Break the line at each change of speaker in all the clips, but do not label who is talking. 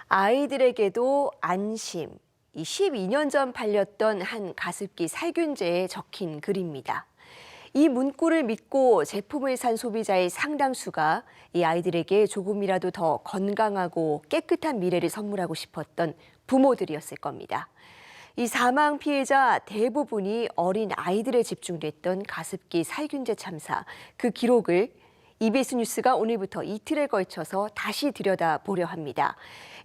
아이들에게도 안심. 이 12년 전 팔렸던 한 가습기 살균제에 적힌 글입니다. 이 문구를 믿고 제품을 산 소비자의 상당수가 이 아이들에게 조금이라도 더 건강하고 깨끗한 미래를 선물하고 싶었던 부모들이었을 겁니다. 이 사망 피해자 대부분이 어린 아이들에 집중됐던 가습기 살균제 참사, 그 기록을 EBS 뉴스가 오늘부터 이틀에 걸쳐서 다시 들여다보려 합니다.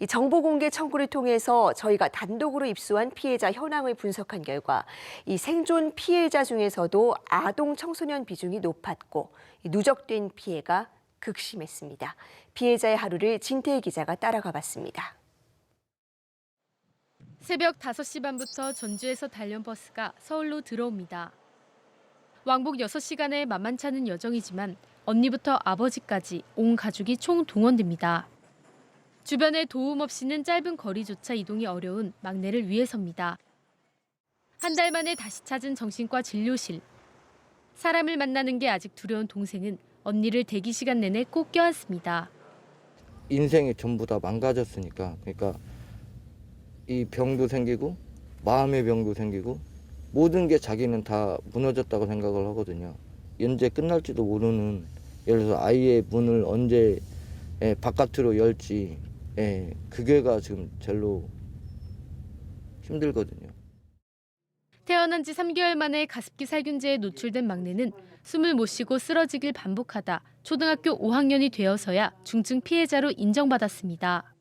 이 정보 공개 청구를 통해서 저희가 단독으로 입수한 피해자 현황을 분석한 결과 이 생존 피해자 중에서도 아동 청소년 비중이 높았고 누적된 피해가 극심했습니다. 피해자의 하루를 진태희 기자가 따라가 봤습니다.
새벽 5시 반부터 전주에서 달려온 버스가 서울로 들어옵니다. 왕복 6시간의 만만치 않은 여정이지만 언니부터 아버지까지 온 가족이 총동원됩니다. 주변에 도움 없이는 짧은 거리조차 이동이 어려운 막내를 위해서입니다. 한 달 만에 다시 찾은 정신과 진료실. 사람을 만나는 게 아직 두려운 동생은 언니를 대기 시간 내내 꼭 껴안습니다.
인생이 전부 다 망가졌으니까, 그러니까 이 병도 생기고 마음의 병도 생기고 모든 게 자기는 다 무너졌다고 생각을 하거든요. 언제 끝날지도 모르는, 예를 들어서 아이의 문을 언제 바깥으로 열지, 그게가 지금 제일로 힘들거든요.
태어난 지 3개월 만에 가습기 살균제에 노출된 막내는 숨을 못 쉬고 쓰러지길 반복하다 초등학교 5학년이 되어서야 중증 피해자로 인정받았습니다.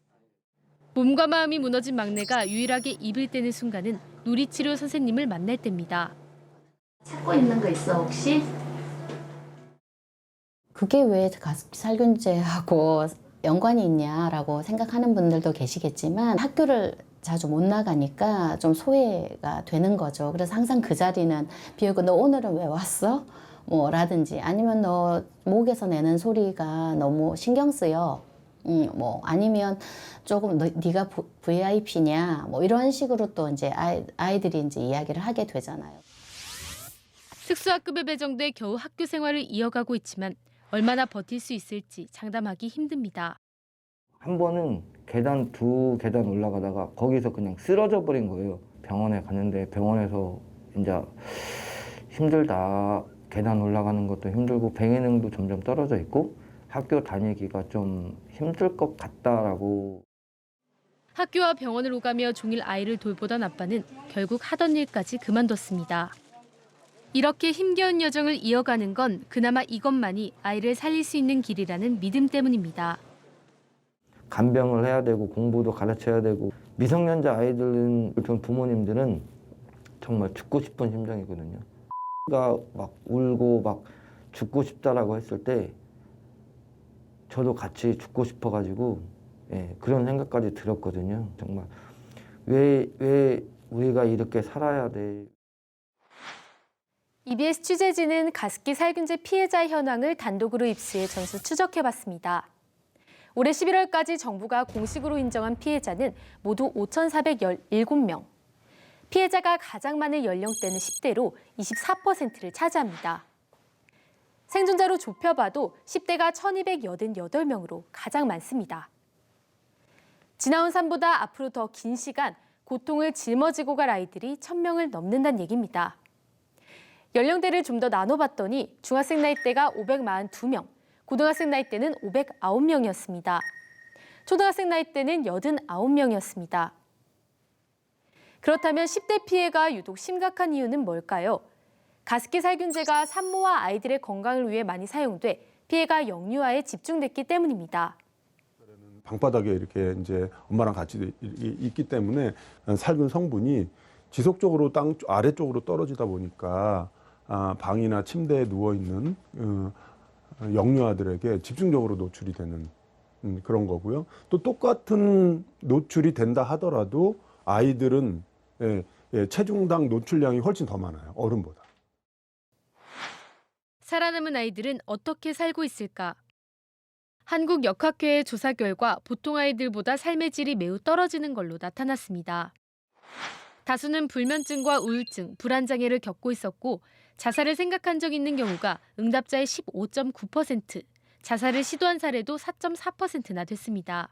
몸과 마음이 무너진 막내가 유일하게 입을 떼는 순간은 누리치료 선생님을 만날 때입니다.
찾고 있는 거 있어 혹시? 그게 왜 가습기 살균제하고 연관이 있냐라고 생각하는 분들도 계시겠지만 학교를 자주 못 나가니까 좀 소외가 되는 거죠. 그래서 항상 그 자리는 비우고 너 오늘은 왜 왔어? 뭐 라든지 아니면 너 목에서 내는 소리가 너무 신경 쓰여. 뭐 아니면 조금 네가 VIP냐 뭐 이런 식으로 또 이제 아이들이 이제 이야기를 하게 되잖아요.
특수학급에 배정돼 겨우 학교 생활을 이어가고 있지만 얼마나 버틸 수 있을지 장담하기 힘듭니다.
한 번은 계단 2계단 올라가다가 거기서 그냥 쓰러져 버린 거예요. 병원에 갔는데 병원에서 이제 힘들다. 계단 올라가는 것도 힘들고 뱅에능도 점점 떨어져 있고 학교 다니기가 좀 힘들 것 같다라고.
학교와 병원을 오가며 종일 아이를 돌보던 아빠는 결국 하던 일까지 그만뒀습니다. 이렇게 힘겨운 여정을 이어가는 건 그나마 이것만이 아이를 살릴 수 있는 길이라는 믿음 때문입니다.
간병을 해야 되고 공부도 가르쳐야 되고 미성년자 아이들은 부모님들은 정말 죽고 싶은 심정이거든요. 막 울고 막 죽고 싶다라고 했을 때 저도 같이 죽고 싶어가지고 그런 생각까지 들었거든요. 정말 왜 우리가 이렇게 살아야 돼.
EBS 취재진은 가습기 살균제 피해자 현황을 단독으로 입수해 전수 추적해봤습니다. 올해 11월까지 정부가 공식으로 인정한 피해자는 모두 5,417명. 피해자가 가장 많은 연령대는 10대로 24%를 차지합니다. 생존자로 좁혀봐도 10대가 1,288명으로 가장 많습니다. 지나온 삶보다 앞으로 더 긴 시간 고통을 짊어지고 갈 아이들이 1,000명을 넘는다는 얘기입니다. 연령대를 좀 더 나눠봤더니 중학생 나이대가 542명, 고등학생 나이대는 509명이었습니다. 초등학생 나이대는 89명이었습니다. 그렇다면 10대 피해가 유독 심각한 이유는 뭘까요? 가습기 살균제가 산모와 아이들의 건강을 위해 많이 사용돼 피해가 영유아에 집중됐기 때문입니다.
방바닥에 이렇게 이제 엄마랑 같이 있기 때문에 살균 성분이 지속적으로 땅 아래쪽으로 떨어지다 보니까 방이나 침대에 누워 있는 영유아들에게 집중적으로 노출이 되는 그런 거고요. 또 똑같은 노출이 된다 하더라도 아이들은 체중당 노출량이 훨씬 더 많아요. 어른보다.
살아남은 아이들은 어떻게 살고 있을까? 한국역학회의 조사 결과 보통 아이들보다 삶의 질이 매우 떨어지는 걸로 나타났습니다. 다수는 불면증과 우울증, 불안장애를 겪고 있었고 자살을 생각한 적 있는 경우가 응답자의 15.9%, 자살을 시도한 사례도 4.4%나 됐습니다.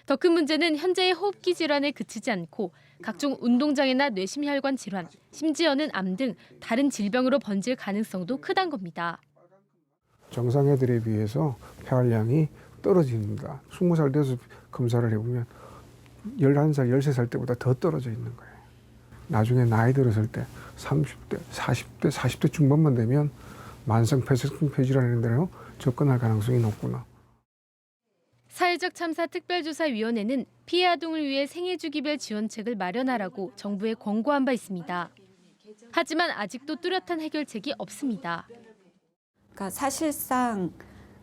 더 큰 문제는 현재의 호흡기 질환에 그치지 않고 각종 운동장애나 뇌심혈관 질환, 심지어는 암 등 다른 질병으로 번질 가능성도 크다는 겁니다.
정상 애들에 비해서 폐활량이 떨어집니다. 20살 돼서 검사를 해보면 11살, 13살 때보다 더 떨어져 있는 거예요. 나중에 나이 들었을 때 30대, 40대, 40대 중반만 되면 만성 폐쇄성 폐질환으로 접근할 가능성이 높구나.
사회적 참사 특별조사위원회는 피해 아동을 위해 생애주기별 지원책을 마련하라고 정부에 권고한 바 있습니다. 하지만 아직도 뚜렷한 해결책이 없습니다.
그러니까 사실상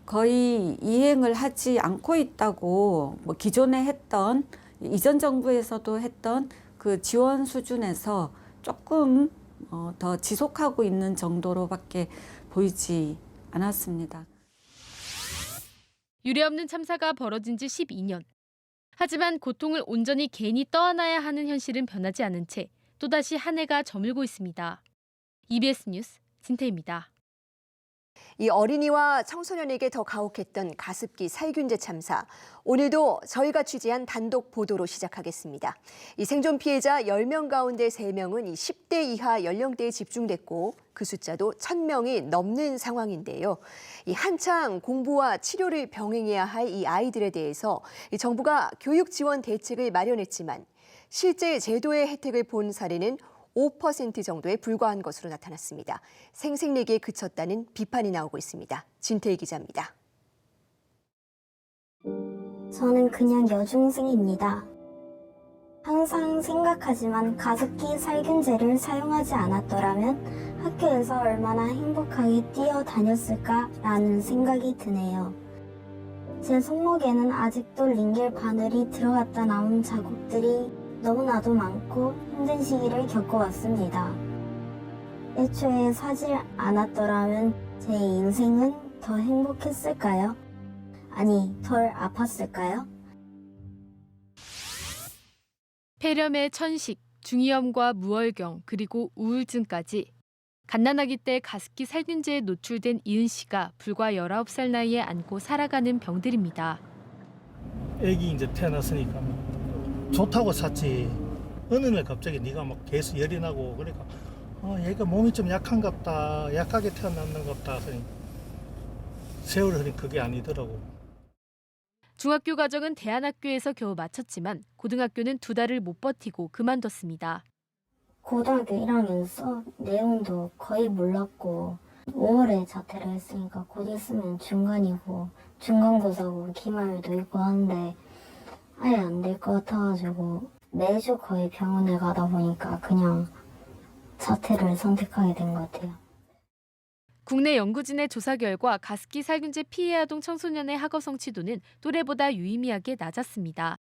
거의 이행을 하지 않고 있다고 뭐 기존에 했던 이전 정부에서도 했던 그 지원 수준에서 조금 더 지속하고 있는 정도로밖에 보이지 않았습니다.
유례없는 참사가 벌어진 지 12년. 하지만 고통을 온전히 개인이 떠안아야 하는 현실은 변하지 않은 채 또다시 한 해가 저물고 있습니다. EBS 뉴스 진태입니다.
이 어린이와 청소년에게 더 가혹했던 가습기 살균제 참사. 오늘도 저희가 취재한 단독 보도로 시작하겠습니다. 이 생존 피해자 10명 가운데 3명은 이 10대 이하 연령대에 집중됐고 그 숫자도 1000명이 넘는 상황인데요. 이 한창 공부와 치료를 병행해야 할 이 아이들에 대해서 이 정부가 교육 지원 대책을 마련했지만 실제 제도의 혜택을 본 사례는 5% 정도에 불과한 것으로 나타났습니다. 생색내기에 그쳤다는 비판이 나오고 있습니다. 진태희 기자입니다.
저는 그냥 여중생입니다. 항상 생각하지만 가습기 살균제를 사용하지 않았더라면 학교에서 얼마나 행복하게 뛰어다녔을까라는 생각이 드네요. 제 손목에는 아직도 링겔 바늘이 들어갔다 나온 자국들이 너무나도 많고 힘든 시기를 겪어왔습니다. 애초에 사지 않았더라면 제 인생은 더 행복했을까요? 아니, 덜 아팠을까요?
폐렴의 천식, 중이염과 무월경, 그리고 우울증까지 갓난아기 때 가습기 살균제에 노출된 이은 씨가 불과 19살 나이에 안고 살아가는 병들입니다.
애기 이제 태어났으니까 좋다고 샀지. 어느 날 갑자기 네가 막 계속 열이 나고 그러니까 얘가 몸이 좀 약한갑다. 약하게 태어났는갑다. 하니 세월을 흐린 그게 아니더라고.
중학교 과정은 대안학교에서 겨우 마쳤지만 고등학교는 2달을 못 버티고 그만뒀습니다.
고등학교 1학년 수업 내용도 거의 몰랐고 5월에 자퇴를 했으니까 곧 있으면 중간이고 중간고사고 기말도 있고 하는데 아예 안 될 것 같아가지고 매주 거의 병원에 가다 보니까 그냥 자퇴를 선택하게 된 것 같아요.
국내 연구진의 조사 결과 가습기 살균제 피해 아동 청소년의 학업 성취도는 또래보다 유의미하게 낮았습니다.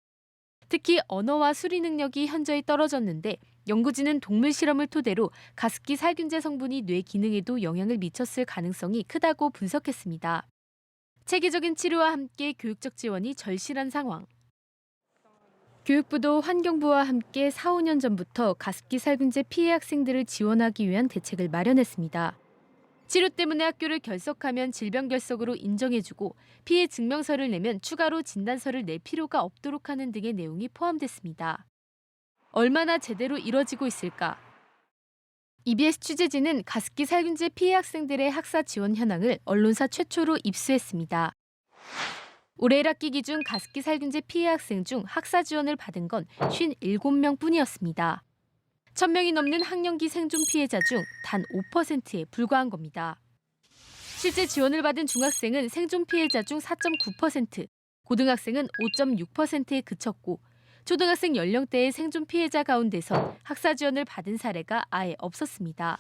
특히 언어와 수리 능력이 현저히 떨어졌는데 연구진은 동물 실험을 토대로 가습기 살균제 성분이 뇌 기능에도 영향을 미쳤을 가능성이 크다고 분석했습니다. 체계적인 치료와 함께 교육적 지원이 절실한 상황. 교육부도 환경부와 함께 4, 5년 전부터 가습기 살균제 피해 학생들을 지원하기 위한 대책을 마련했습니다. 치료 때문에 학교를 결석하면 질병 결석으로 인정해주고 피해 증명서를 내면 추가로 진단서를 낼 필요가 없도록 하는 등의 내용이 포함됐습니다. 얼마나 제대로 이뤄지고 있을까? EBS 취재진은 가습기 살균제 피해 학생들의 학사 지원 현황을 언론사 최초로 입수했습니다. 올해 1학기 기준 가습기 살균제 피해 학생 중 학사 지원을 받은 건 57명뿐이었습니다. 1000명이 넘는 학령기 생존 피해자 중 단 5%에 불과한 겁니다. 실제 지원을 받은 중학생은 생존 피해자 중 4.9%, 고등학생은 5.6%에 그쳤고 초등학생 연령대의 생존 피해자 가운데선 학사 지원을 받은 사례가 아예 없었습니다.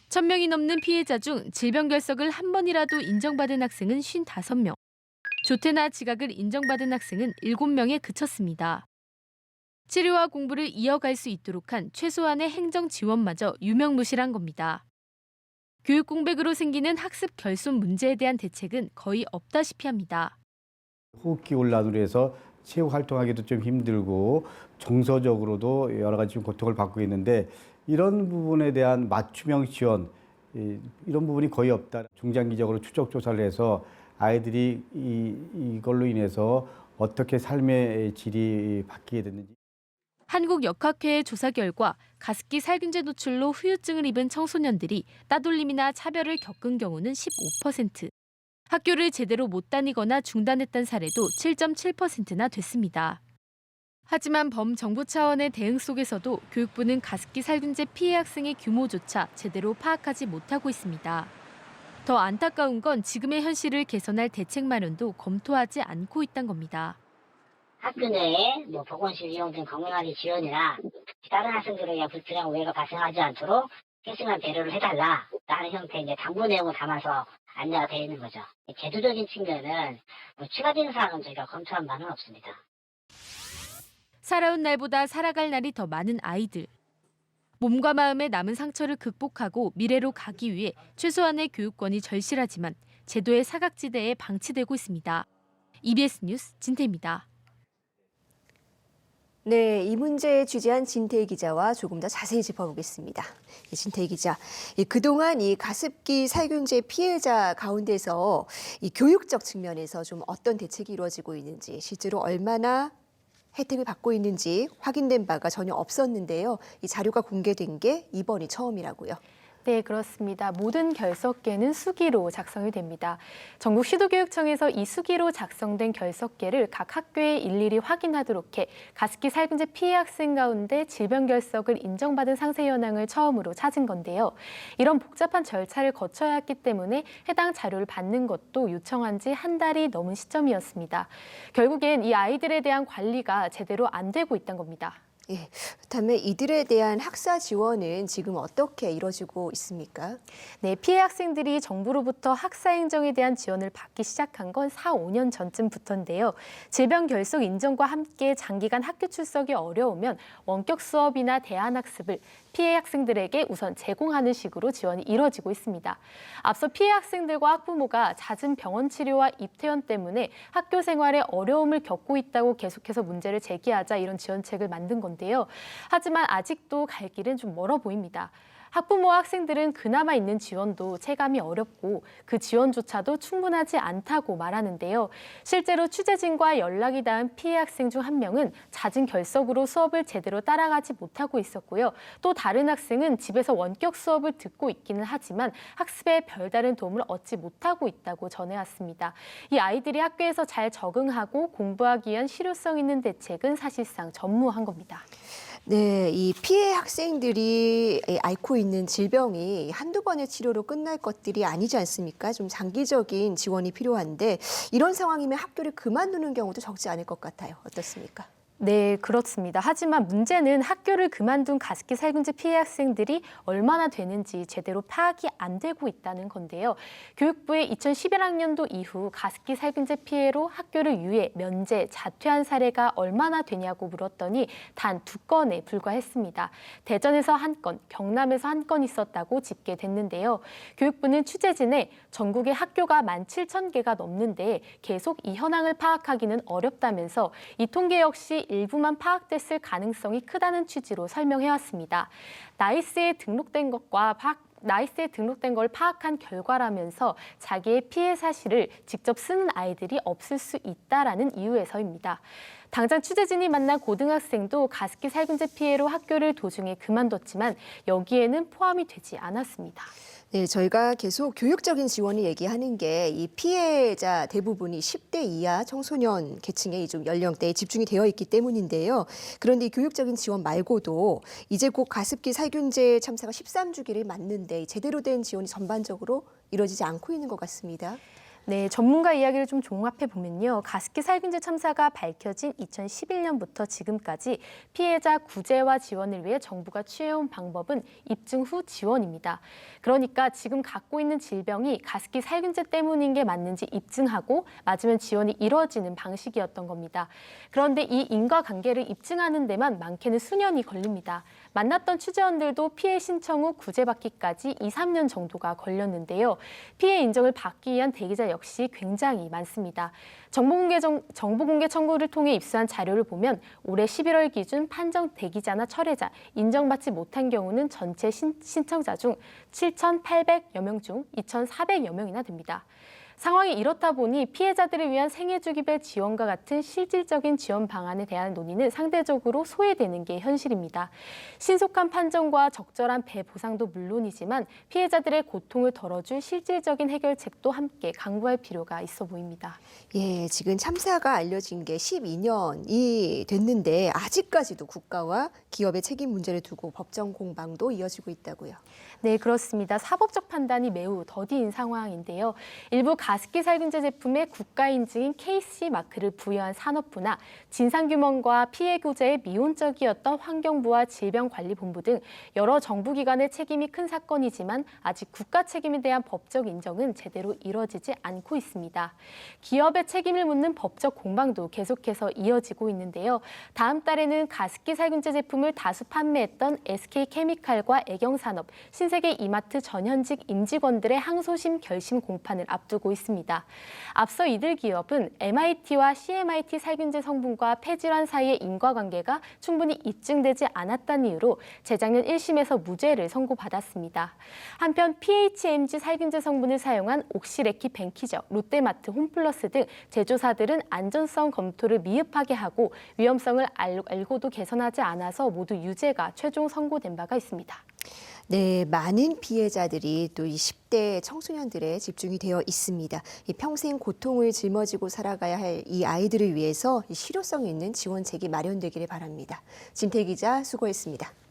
1000명이 넘는 피해자 중 질병 결석을 한 번이라도 인정받은 학생은 55명, 조퇴나 지각을 인정받은 학생은 7명에 그쳤습니다. 치료와 공부를 이어갈 수 있도록 한 최소한의 행정 지원마저 유명무실한 겁니다. 교육 공백으로 생기는 학습 결손 문제에 대한 대책은 거의 없다시피 합니다.
호흡기 곤란으로 해서 체육 활동하기도 좀 힘들고 정서적으로도 여러 가지 좀 고통을 받고 있는데 이런 부분에 대한 맞춤형 지원 이런 부분이 거의 없다. 중장기적으로 추적 조사를 해서 아이들이 이걸로 인해서 어떻게 삶의 질이 바뀌게 됐는지.
한국역학회의 조사 결과 가습기 살균제 노출로 후유증을 입은 청소년들이 따돌림이나 차별을 겪은 경우는 15%, 학교를 제대로 못 다니거나 중단했던 사례도 7.7%나 됐습니다. 하지만 범정부 차원의 대응 속에서도 교육부는 가습기 살균제 피해 학생의 규모조차 제대로 파악하지 못하고 있습니다. 더 안타까운 건 지금의 현실을 개선할 대책 마련도 검토하지 않고 있다는 겁니다.
학교 내에 보건실 이용 등 건강관리 지원이나 다른 학생들에게 불필요한 오해가 발생하지 않도록 필수한 배려를 해달라라는 형태의 당부 내용을 담아서 안내가 되어 있는 거죠. 제도적인 측면은 추가적인 사항은 저희가 검토한 바는 없습니다.
살아온 날보다 살아갈 날이 더 많은 아이들. 몸과 마음의 남은 상처를 극복하고 미래로 가기 위해 최소한의 교육권이 절실하지만 제도의 사각지대에 방치되고 있습니다. EBS 뉴스 진태입니다.
네, 이 문제에 취재한 진태희 기자와 조금 더 자세히 짚어보겠습니다. 진태희 기자, 그동안 이 가습기 살균제 피해자 가운데서 이 교육적 측면에서 좀 어떤 대책이 이루어지고 있는지, 실제로 얼마나 혜택을 받고 있는지 확인된 바가 전혀 없었는데요. 이 자료가 공개된 게 이번이 처음이라고요.
네, 그렇습니다. 모든 결석계는 수기로 작성이 됩니다. 전국 시도교육청에서 이 수기로 작성된 결석계를 각 학교에 일일이 확인하도록 해 가습기 살균제 피해 학생 가운데 질병 결석을 인정받은 상세 현황을 처음으로 찾은 건데요. 이런 복잡한 절차를 거쳐야 했기 때문에 해당 자료를 받는 것도 요청한 지 한 달이 넘은 시점이었습니다. 결국엔 이 아이들에 대한 관리가 제대로 안 되고 있다는 겁니다.
예, 그렇다면 이들에 대한 학사 지원은 지금 어떻게 이루어지고 있습니까?
네, 피해 학생들이 정부로부터 학사 행정에 대한 지원을 받기 시작한 건 4, 5년 전쯤부터인데요. 질병 결석 인정과 함께 장기간 학교 출석이 어려우면 원격 수업이나 대안학습을 피해 학생들에게 우선 제공하는 식으로 지원이 이뤄지고 있습니다. 앞서 피해 학생들과 학부모가 잦은 병원 치료와 입퇴원 때문에 학교 생활에 어려움을 겪고 있다고 계속해서 문제를 제기하자 이런 지원책을 만든 건데요. 하지만 아직도 갈 길은 좀 멀어 보입니다. 학부모와 학생들은 그나마 있는 지원도 체감이 어렵고 그 지원조차도 충분하지 않다고 말하는데요. 실제로 취재진과 연락이 닿은 피해 학생 중 한 명은 잦은 결석으로 수업을 제대로 따라가지 못하고 있었고요. 또 다른 학생은 집에서 원격 수업을 듣고 있기는 하지만 학습에 별다른 도움을 얻지 못하고 있다고 전해왔습니다. 이 아이들이 학교에서 잘 적응하고 공부하기 위한 실효성 있는 대책은 사실상 전무한 겁니다.
네, 이 피해 학생들이 앓고 있는 질병이 한두 번의 치료로 끝날 것들이 아니지 않습니까? 좀 장기적인 지원이 필요한데 이런 상황이면 학교를 그만두는 경우도 적지 않을 것 같아요. 어떻습니까?
네, 그렇습니다. 하지만 문제는 학교를 그만둔 가습기 살균제 피해 학생들이 얼마나 되는지 제대로 파악이 안 되고 있다는 건데요. 교육부의 2011학년도 이후 가습기 살균제 피해로 학교를 유예, 면제, 자퇴한 사례가 얼마나 되냐고 물었더니 단 2건에 불과했습니다. 대전에서 1건, 경남에서 1건 있었다고 집계됐는데요. 교육부는 취재진에 전국의 학교가 17,000개가 넘는데 계속 이 현황을 파악하기는 어렵다면서 이 통계 역시 일부만 파악됐을 가능성이 크다는 취지로 설명해왔습니다. 나이스에 등록된 걸 파악한 결과라면서 자기의 피해 사실을 직접 쓰는 아이들이 없을 수 있다라는 이유에서입니다. 당장 취재진이 만난 고등학생도 가습기 살균제 피해로 학교를 도중에 그만뒀지만 여기에는 포함이 되지 않았습니다.
네, 저희가 계속 교육적인 지원을 얘기하는 게 이 피해자 대부분이 10대 이하 청소년 계층의 좀 연령대에 집중이 되어 있기 때문인데요. 그런데 이 교육적인 지원 말고도 이제 곧 가습기 살균제 참사가 13주기를 맞는데 제대로 된 지원이 전반적으로 이루어지지 않고 있는 것 같습니다.
네, 전문가 이야기를 좀 종합해 보면요. 가습기 살균제 참사가 밝혀진 2011년부터 지금까지 피해자 구제와 지원을 위해 정부가 취해온 방법은 입증 후 지원입니다. 그러니까 지금 갖고 있는 질병이 가습기 살균제 때문인 게 맞는지 입증하고 맞으면 지원이 이루어지는 방식이었던 겁니다. 그런데 이 인과관계를 입증하는 데만 많게는 수년이 걸립니다. 만났던 취재원들도 피해 신청 후 구제받기까지 2, 3년 정도가 걸렸는데요. 피해 인정을 받기 위한 대기자 역시 굉장히 많습니다. 정보공개 청구를 통해 입수한 자료를 보면 올해 11월 기준 판정 대기자나 철회자, 인정받지 못한 경우는 전체 신청자 중 7,800여 명 중 2,400여 명이나 됩니다. 상황이 이렇다 보니 피해자들을 위한 생애주기별 지원과 같은 실질적인 지원 방안에 대한 논의는 상대적으로 소외되는 게 현실입니다. 신속한 판정과 적절한 배보상도 물론이지만 피해자들의 고통을 덜어줄 실질적인 해결책도 함께 강구할 필요가 있어 보입니다.
예, 지금 참사가 알려진 게 12년이 됐는데 아직까지도 국가와 기업의 책임 문제를 두고 법정 공방도 이어지고 있다고요.
네, 그렇습니다. 사법적 판단이 매우 더딘 상황인데요. 일부 가습기 살균제 제품에 국가 인증인 KC 마크를 부여한 산업부나 진상규명과 피해 교제에 미온적이었던 환경부와 질병관리본부 등 여러 정부기관의 책임이 큰 사건이지만 아직 국가 책임에 대한 법적 인정은 제대로 이뤄지지 않고 있습니다. 기업의 책임을 묻는 법적 공방도 계속해서 이어지고 있는데요. 다음 달에는 가습기 살균제 제품을 다수 판매했던 SK케미칼과 애경산업, 신세계 이마트 전현직 임직원들의 항소심 결심 공판을 앞두고 있습니다. 앞서 이들 기업은 MIT와 CMIT 살균제 성분과 폐질환 사이의 인과관계가 충분히 입증되지 않았다는 이유로 재작년 1심에서 무죄를 선고받았습니다. 한편 PHMG 살균제 성분을 사용한 옥시레키 벤키저, 롯데마트, 홈플러스 등 제조사들은 안전성 검토를 미흡하게 하고 위험성을 알고도 개선하지 않아서 모두 유죄가 최종 선고된 바가 있습니다.
네, 많은 피해자들이 또 이 10대 청소년들에 집중이 되어 있습니다. 이 평생 고통을 짊어지고 살아가야 할 이 아이들을 위해서 이 실효성 있는 지원책이 마련되기를 바랍니다. 진태 기자 수고했습니다.